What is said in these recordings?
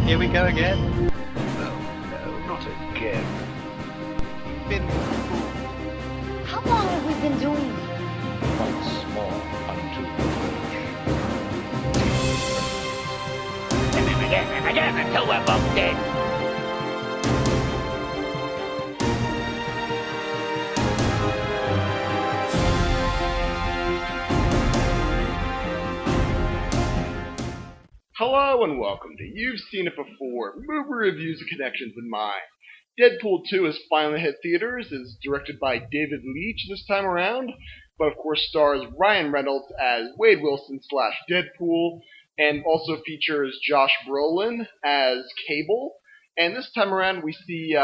Here we go again. No, not again. You've been fooled. How long have we been doing this? Once more unto the bridge. Again, until we're both dead. Hello and welcome to You've Seen It Before, movie reviews and connections in mind. Deadpool 2 has finally hit theaters. It's directed by David Leitch this time around, but of course stars Ryan Reynolds as Wade Wilson / Deadpool, and also features Josh Brolin as Cable. And this time around we see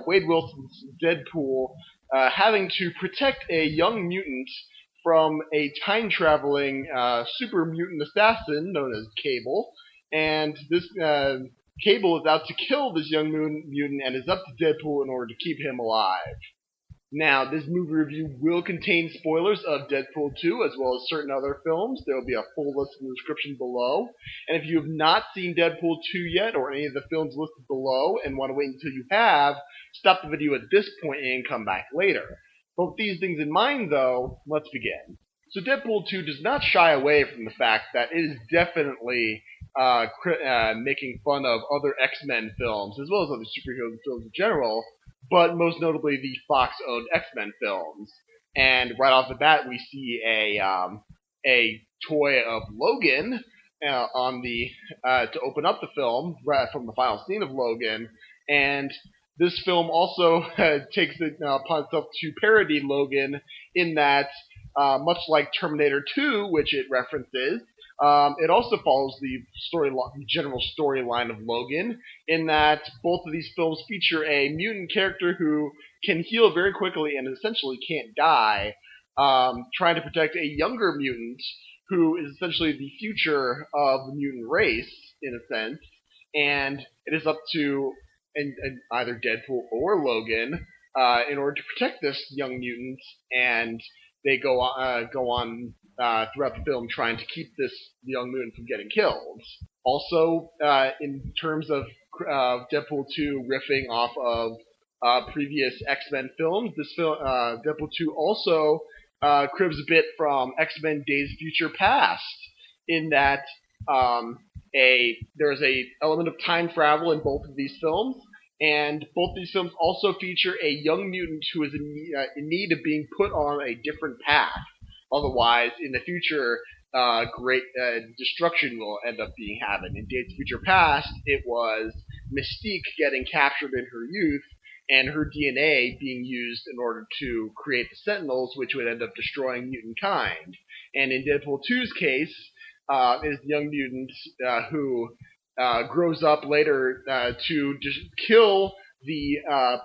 Wade Wilson's Deadpool having to protect a young mutant from a time-traveling super mutant assassin known as Cable, and this Cable is out to kill this young mutant and is up to Deadpool in order to keep him alive. Now, this movie review will contain spoilers of Deadpool 2 as well as certain other films. There will be a full list in the description below. And if you have not seen Deadpool 2 yet, or any of the films listed below, and want to wait until you have, stop the video at this point and come back later. But with these things in mind, though, let's begin. So Deadpool 2 does not shy away from the fact that it is definitely making fun of other X-Men films, as well as other superhero films in general, but most notably the Fox-owned X-Men films. And right off the bat, we see a toy of Logan to open up the film from the final scene of Logan, and this film also takes it upon itself to parody Logan in that, much like Terminator 2, which it references, it also follows the general storyline of Logan, in that both of these films feature a mutant character who can heal very quickly and essentially can't die, trying to protect a younger mutant who is essentially the future of the mutant race, in a sense, and it is up to either Deadpool or Logan in order to protect this young mutant, and they go on throughout the film trying to keep this young mutant from getting killed. Also, in terms of Deadpool 2 riffing off of previous X-Men films, this film, Deadpool 2 also cribs a bit from X-Men Days of Future Past, in that there's a element of time travel in both of these films, and both these films also feature a young mutant who is in need of being put on a different path. Otherwise, in the future, great destruction will end up being happened. In Days of Future Past, it was Mystique getting captured in her youth, and her DNA being used in order to create the Sentinels, which would end up destroying mutant kind. And in Deadpool 2's case, is the young mutant who grows up later to kill the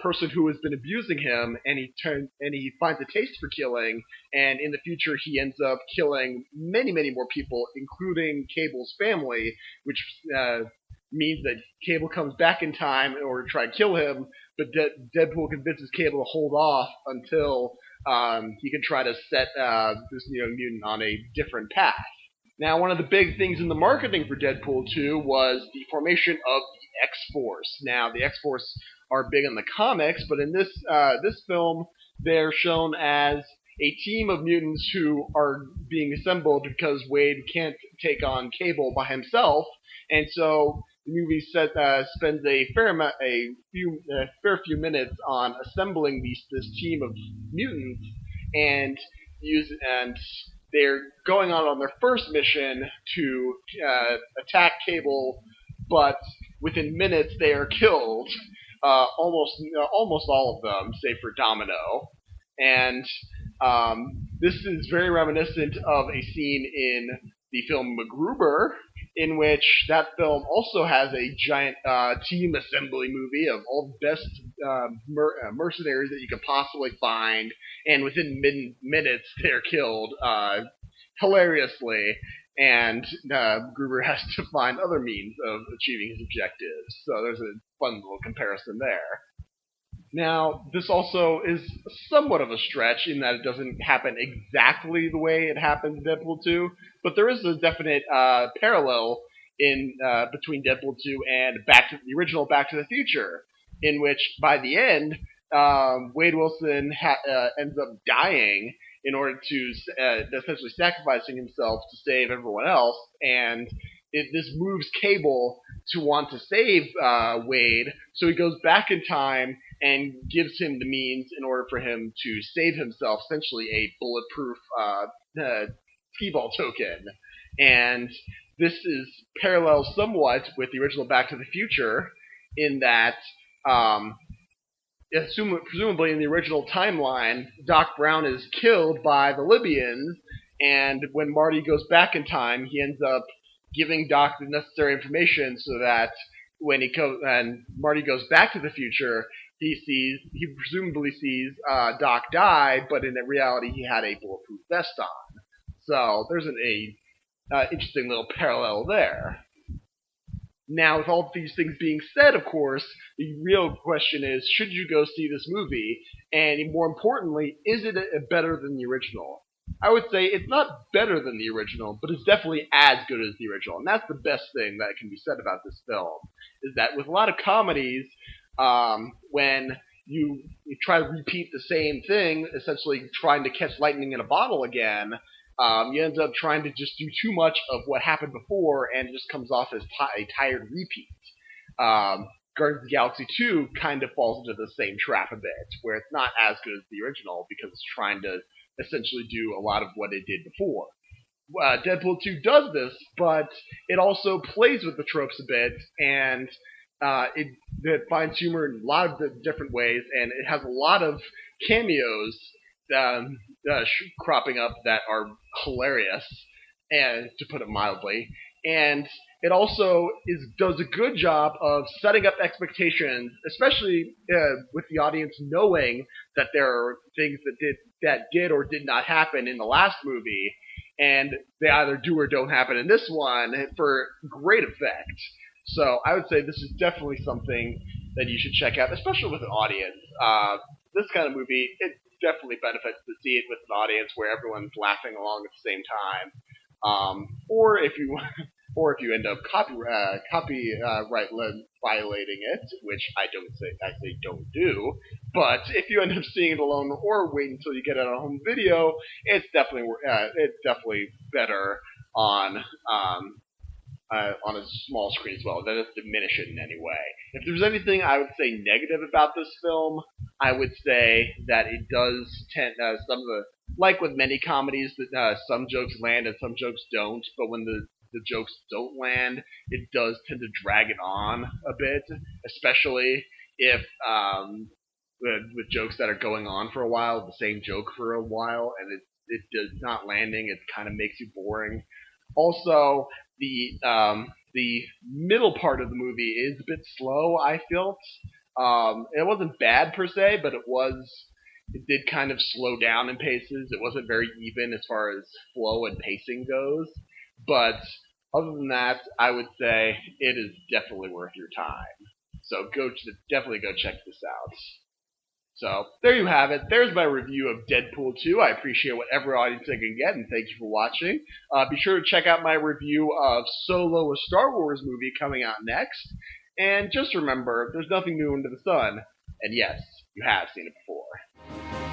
person who has been abusing him, and he finds a taste for killing, and in the future he ends up killing many, many more people, including Cable's family, which means that Cable comes back in time in order to try and kill him, but Deadpool convinces Cable to hold off until he can try to set this young mutant on a different path. Now, one of the big things in the marketing for Deadpool 2 was the formation of the X-Force. Now, the X-Force are big in the comics, but in this film, they're shown as a team of mutants who are being assembled because Wade can't take on Cable by himself, and so the movie spends a fair few minutes on assembling this team of mutants, and they're going on their first mission to attack Cable, but within minutes they are killed. Almost all of them, save for Domino. And this is very reminiscent of a scene in the film MacGruber, in which that film also has a giant team assembly movie of all the best mercenaries that you could possibly find, and within minutes they're killed hilariously, and Gruber has to find other means of achieving his objectives. So there's a fun little comparison there. Now, this also is somewhat of a stretch in that it doesn't happen exactly the way it happened in Deadpool 2, but there is a definite parallel in between Deadpool 2 and the original Back to the Future, in which by the end, Wade Wilson ends up dying in order to essentially sacrificing himself to save everyone else, and this moves Cable to want to save Wade, so he goes back in time and gives him the means in order for him to save himself, essentially a bulletproof skee-ball token. And this is parallel somewhat with the original Back to the Future, in that presumably in the original timeline, Doc Brown is killed by the Libyans, and when Marty goes back in time, he ends up giving Doc the necessary information so that when Marty goes back to the future, he presumably sees Doc die, but in reality he had a bulletproof vest on. So there's an interesting little parallel there. Now, with all these things being said, of course, the real question is, should you go see this movie? And more importantly, is it better than the original? I would say it's not better than the original, but it's definitely as good as the original. And that's the best thing that can be said about this film, is that with a lot of comedies, when you try to repeat the same thing, essentially trying to catch lightning in a bottle again, you end up trying to just do too much of what happened before, and it just comes off as a tired repeat. Guardians of the Galaxy 2 kind of falls into the same trap a bit, where it's not as good as the original because it's trying to essentially do a lot of what it did before. Deadpool 2 does this, but it also plays with the tropes a bit, and it finds humor in a lot of different ways, and it has a lot of cameos cropping up that are hilarious, and to put it mildly. And it also does a good job of setting up expectations, especially with the audience knowing that there are things that did or did not happen in the last movie, and they either do or don't happen in this one for great effect. So I would say this is definitely something that you should check out, especially with an audience. This kind of movie, it definitely benefits to see it with an audience where everyone's laughing along at the same time. Or if you end up copyright violating it, which I say don't do. But if you end up seeing it alone or wait until you get it on home video, it's definitely better on a small screen as well. That doesn't diminish it in any way. If there's anything I would say negative about this film, I would say that it does tend some of the, like with many comedies, that some jokes land and some jokes don't. But when the jokes don't land, it does tend to drag it on a bit, especially if with jokes that are going on for a while, the same joke for a while, and it does not landing. It kind of makes you boring. Also, the middle part of the movie is a bit slow, I felt. It wasn't bad per se, but it did kind of slow down in paces. It wasn't very even as far as flow and pacing goes. But other than that, I would say it is definitely worth your time. So definitely go check this out. So there you have it. There's my review of Deadpool 2. I appreciate whatever audience I can get, and thank you for watching. Be sure to check out my review of Solo, a Star Wars movie coming out next. And just remember, there's nothing new under the sun. And yes, you have seen it before.